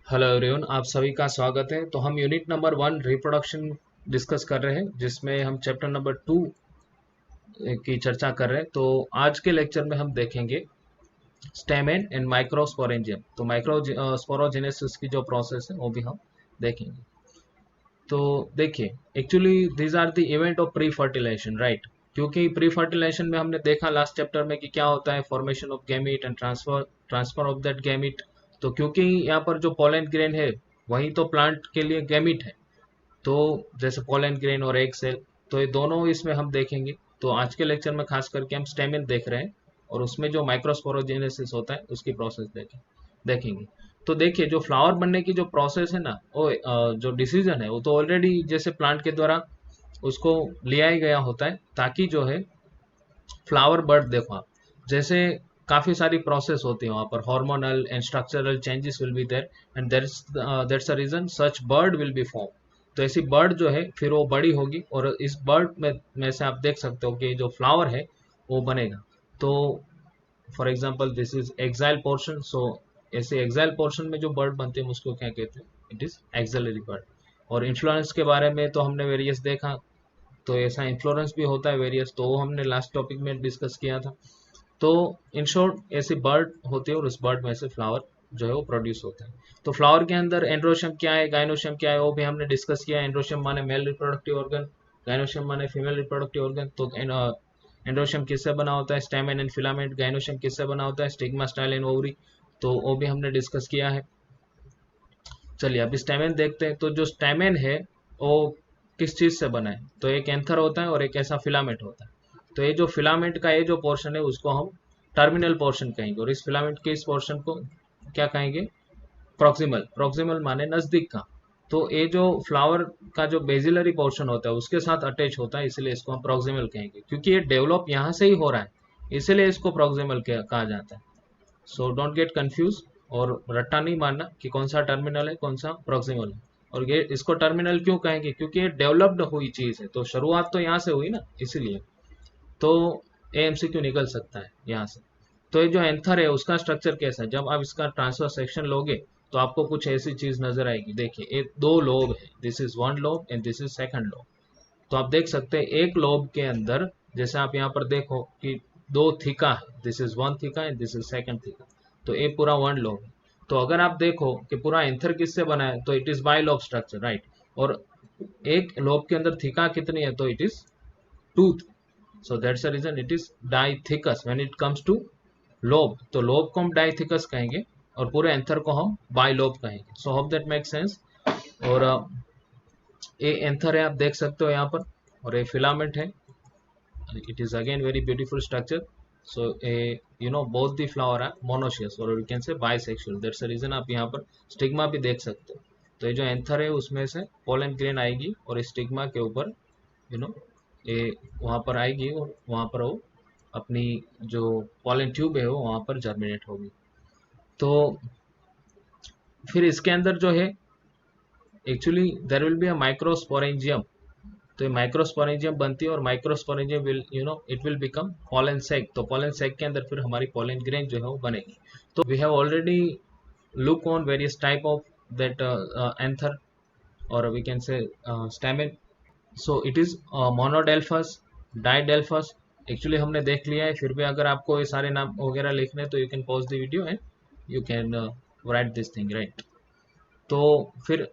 Hello everyone, आप सभी का स्वागत है। तो हम यूनिट नंबर 1 रिप्रोडक्शन डिस्कस कर रहे हैं, जिसमें हम चैप्टर नंबर 2 की चर्चा कर रहे हैं। तो आज के लेक्चर में हम देखेंगे स्टेमेन एंड माइक्रोस्पोरेंजियम। तो माइक्रोस्पोरोजेनेसिस की जो प्रोसेस है वो भी हम देखेंगे। तो देखिए, actually these are the event of pre fertilization, right. क्योंकि प्री फर्टिलाइजेशन में हमने देखा लास्ट चैप्टर में कि क्या होता है, formation of gamete and transfer of that gamete. तो क्योंकि यहाँ पर जो पोलन ग्रेन है वही तो प्लांट के लिए गैमीट है, तो जैसे पोलन ग्रेन और एग सेल, तो ये दोनों इसमें हम देखेंगे। तो आज के लेक्चर में खास करके हम स्टेमेन देख रहे हैं और उसमें जो माइक्रोस्पोरोजेनेसिस होता है उसकी प्रोसेस देखेंगे। तो देखिए, जो फ्लावर बनने की जो प्रोसेस है ना, वो जो डिसीजन है वो तो ऑलरेडी जैसे प्लांट के द्वारा उसको लिया ही गया होता है, ताकि जो है फ्लावर बर्ड देखो आप, जैसे काफी सारी प्रोसेस होती है वहां पर, hormonal and structural changes will be there and that's a reason such bird will be form. तो ऐसी बर्ड जो है फिर वो बड़ी होगी और इस बर्ड में से आप देख सकते हो कि जो फ्लावर है वो बनेगा। तो for example this is axile portion. So ऐसे एक्साइल पोर्शन में जो बर्ड बनते हैं उसको क्या कहते हैं, इट इज एक्सिलरी बर्ड। और इन्फ्लोरेंस के बारे में तो हमने वेरियस देखा, तो ऐसा इन्फ्लोरेंस भी होता है वेरियस, तो वो हमने लास्ट टॉपिक में डिस्कस किया था। तो इन शॉर्ट ऐसी बर्ड होती है और उस बर्ड में से फ्लावर जो है वो प्रोड्यूस होता है। तो फ्लावर के अंदर एंड्रोशियम क्या है, गाइनोशियम क्या है, वो भी हमने डिस्कस किया। एंड्रोशियम माने मेल रिप्रोडक्टिव ऑर्गन, गाइनोशियम माने फीमेल रिप्रोडक्टिव ऑर्गन। तो एंड्रोशियम किससे बना होता है, स्टेमेन एंड फिलामेंट। गाइनोशियम किससे बना होता है, स्टिग्मा, स्टाइल एंड ओवरी। तो वो भी हमने डिस्कस किया है। चलिए अब स्टेमेन देखते हैं। तो जो स्टेमेन है वो किस चीज से बना है, तो एक एंथर होता है और एक ऐसा फिलामेंट होता है। तो ये जो फिलामेंट का ये जो पोर्शन है उसको हम टर्मिनल पोर्शन कहेंगे, और इस फिलामेंट के इस पोर्शन को क्या कहेंगे, प्रॉक्सिमल। प्रॉक्सिमल माने नजदीक का। तो ये जो फ्लावर का जो बेजिलरी पोर्शन होता है उसके साथ अटैच होता है, इसलिए इसको हम प्रॉक्सिमल कहेंगे। क्योंकि ये डेवलप यहाँ से ही हो रहा है, इसलिए इसको प्रॉक्सिमल कहा जाता है। सो डोंट गेट कंफ्यूज, और रट्टा नहीं मारना कि कौन सा टर्मिनल है कौन सा प्रॉक्सिमल है। और ये इसको टर्मिनल क्यों कहेंगे, क्योंकि ये डेवलप्ड हुई चीज है, तो शुरुआत तो यहाँ से हुई ना, इसीलिए। तो एमसीक्यू निकल सकता है यहाँ से। तो ये जो एंथर है उसका स्ट्रक्चर कैसा है, जब आप इसका ट्रांसफर सेक्शन लोगे तो आपको कुछ ऐसी चीज नजर आएगी। देखिए, ये दो लोब है, this is one lobe and this is second lobe. तो आप देख सकते हैं एक लोब के अंदर, जैसे आप यहाँ पर देखो कि दो थीका है, this is one theca and this is second theca. तो ये पूरा वन लोब है। तो अगर आप देखो कि पूरा एंथर किससे बना है, तो it is bi lobe structure, right. और एक लोब के अंदर थीका कितनी है, तो it is two. So that's the reason it is dithecous when it comes to lobe. तो लोब को हम डाइथिकस कहेंगे और पूरे एंथर को हम बाई लोब कहेंगे। So hope that make sense. और ये एंथर है, आप देख सकते हो यहाँ पर, और ये फिलामेंट है। It is again very beautiful structure. So you know both the flower are monoecious और you can say bisexual, that's the reason आप यहाँ पर स्टिग्मा भी देख सकते हो। तो ये जो एंथर है उसमें से पोलन ग्रेन आएगी और स्टिग्मा के ऊपर यू नो ये वहाँ पर आएगी, और वहाँ पर वो अपनी जो पोलन ट्यूब है वो वहाँ पर जर्मिनेट होगी। तो फिर इसके अंदर जो है, actually there will be a microsporangium. तो ये माइक्रोस्पोरेंजियम बनती है और microsporangium will it will become pollen sac. तो पोलन सैक के अंदर फिर हमारी पोलन ग्रेन जो है वो बनेगी। तो we have already look on various type of that anther, और we can say stamen. So it is monodelphous, diadelphous. Actually हमने देख लिया है, फिर भी अगर आपको ये सारे नाम वगैरह लिखने हैं तो you can pause the video and you can write this thing, right. तो फिर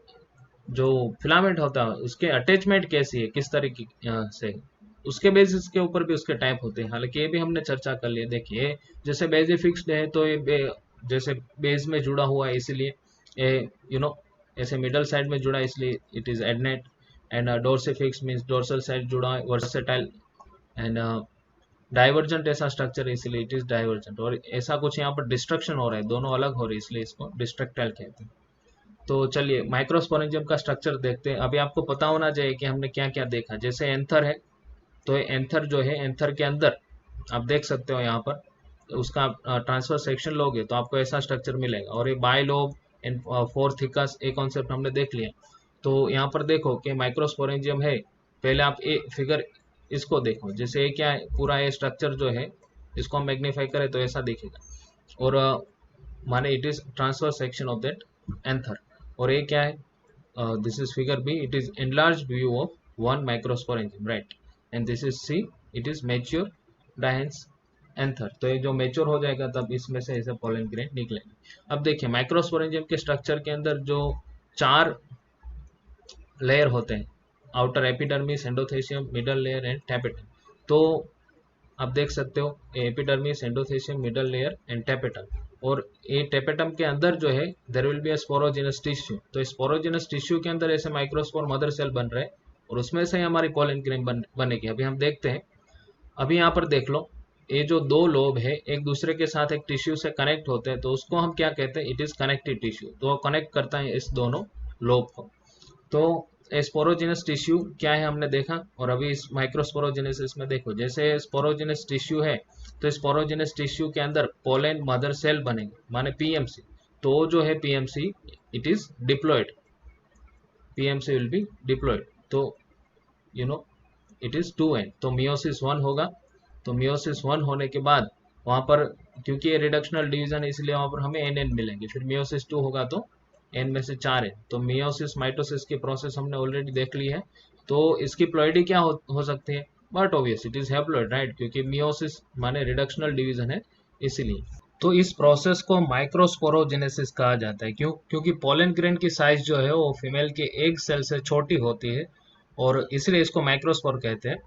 जो फिलामेंट होता है उसके अटैचमेंट कैसी है, किस तरीके से, उसके बेसिस के ऊपर भी उसके टाइप होते हैं। हालांकि ये भी हमने चर्चा कर लिया। देखिए, जैसे बेस फिक्स्ड है तो ये जैसे बेस में जुड़ा हुआ है, इसीलिए ये ऐसे मिडल साइड में जुड़ा है, इसलिए it is adnate. And dorsifixed means dorsal side जुड़ा है, वर्सेटाइल। एंड डाइवर्जेंट ऐसा स्ट्रक्चर है, इसलिए इट इज डाइवर्जेंट। और ऐसा कुछ यहाँ पर डिस्ट्रक्शन हो रहा है, दोनों अलग हो रही है, इसलिए इसको डिस्ट्रक्टाइल कहते हैं। तो चलिए माइक्रोस्पोरेंजियम का स्ट्रक्चर देखते हैं। अभी आपको पता होना चाहिए कि हमने क्या क्या देखा। जैसे एंथर है, तो एंथर जो है, एंथर के अंदर आप देख सकते हो यहाँ पर, उसका ट्रांसफर सेक्शन लोगे तो आपको ऐसा स्ट्रक्चर मिलेगा। और ये बाय लोब एंड फोर थिकस, एक कॉन्सेप्ट हमने देख लिया। तो यहाँ पर देखो कि माइक्रोस्पोरेंजियम है। पहले आप ए फिगर इसको देखो, जैसे ये क्या है, पूरा ये स्ट्रक्चर जो है इसको हम मैग्नीफाई करें तो ऐसा दिखेगा। और माने it is transfer section of that anther. और ये क्या है, this is figure B, it is enlarged view of one microsporangium, right? And this is C, it is mature dihance anther. तो ये जो मेच्योर हो जाएगा तब इसमें से ऐसे पोलन ग्रेन निकलेंगे। अब देखिए माइक्रोस्पोरेंजियम के स्ट्रक्चर के अंदर जो 4 लेयर होते हैं, outer epidermis, endothecium, middle layer and tapetum. तो आप देख सकते हो epidermis, endothecium, middle layer and tapetum. और ये टैपेटम के अंदर जो है there will be a sporogenous tissue. तो स्पोरोजिनस टिश्यू के अंदर ऐसे माइक्रोस्पोर मदर सेल बन रहे हैं और उसमें से हमारी पोलन ग्रेन बनेगी। अभी हम देखते हैं। अभी यहाँ पर देख लो, ये जो 2 लोब है एक दूसरे के साथ एक टिश्यू से कनेक्ट होते हैं, तो उसको हम क्या कहते हैं, इट इज कनेक्टिव टिश्यू। तो कनेक्ट करता है इस दोनों लोब को। तो स्पोरोजिनस टिश्यू क्या है हमने देखा। और अभी इस माइक्रोस्पोरोजेनेसिस में देखो, जैसे स्पोरोजिनस टिश्यू है तो स्पोरोजिनस टिश्यू के अंदर पोलन मदर सेल बनेंगे, माने पीएमसी। तो जो है PMC it is diploid, PMC will be diploid. तो you know it is 2n, तो मियोसिस 1 होगा। तो मियोसिस 1 होने के बाद वहां पर, क्योंकि ये रिडक्शनल डिवीजन है इसलिए वहां पर हमें एन मिलेंगे। फिर मियोसिस 2 होगा तो एन में से 4 है। तो मियोसिस माइटोसिस की प्रोसेस हमने ऑलरेडी देख ली है। तो इसकी प्लॉइडी क्या हो सकती है, but obvious it is haploid, right, क्योंकि मियोसिस माने रिडक्शनल डिवीजन है इसीलिए। तो इस प्रोसेस को माइक्रोस्पोरोजेनेसिस कहा जाता है। क्यों? क्योंकि पोलन ग्रेन की साइज जो है वो फीमेल के एग सेल से छोटी होती है और इसलिए इसको माइक्रोस्पोर कहते हैं।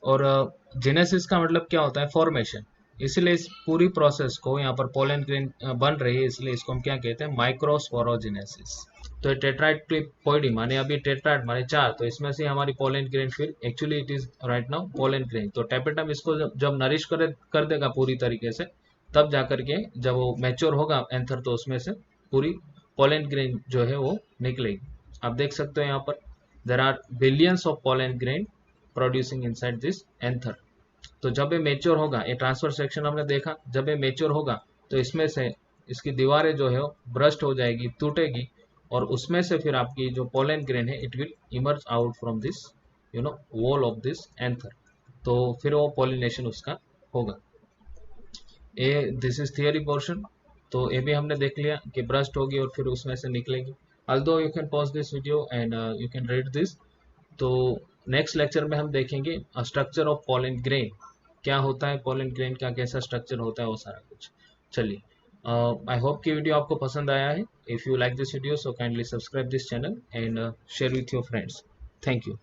और जेनेसिस का मतलब क्या होता है, फॉर्मेशन। इसलिए इस पूरी प्रोसेस को, यहाँ पर पोलन ग्रेन बन रही है इसलिए इसको हम क्या कहते हैं, माइक्रोस्पोरोजेनेसिस। तो टेट्राइडप्लॉइडी माने अभी टेट्राइड माने 4, तो इसमें से हमारी पोलन ग्रेन फिर actually it is right now pollen grain. तो टैपेटम इसको जब नरिश कर देगा पूरी तरीके से, तब जाकर के जब वो मैच्योर होगा एंथर, तो उसमें से पूरी पोलन ग्रेन जो है वो निकलेगी। आप देख सकते हो यहाँ पर there are billions of pollen grain producing inside this anther. तो जब ये मेच्योर होगा, ये ट्रांसफर सेक्शन हमने देखा, जब ये मेच्योर होगा तो इसमें से इसकी दीवारें जो है ब्रस्ट हो जाएगी, टूटेगी, और उसमें से फिर आपकी जो पोलन ग्रेन है it will emerge out from this wall of this anther. तो फिर वो पोलिनेशन उसका होगा। ये दिस इज थियरी पोर्शन। तो ये भी हमने देख लिया कि ब्रस्ट होगी और फिर उसमें से निकलेगी। although you can pause this video and you can read this। तो नेक्स्ट लेक्चर में हम देखेंगे स्ट्रक्चर ऑफ पोलन ग्रेन, क्या होता है पोलन ग्रेन का, कैसा स्ट्रक्चर होता है, वो सारा कुछ। चलिए, आई होप कि वीडियो आपको पसंद आया है। If you like this video so kindly subscribe this channel and share with your friends. Thank you.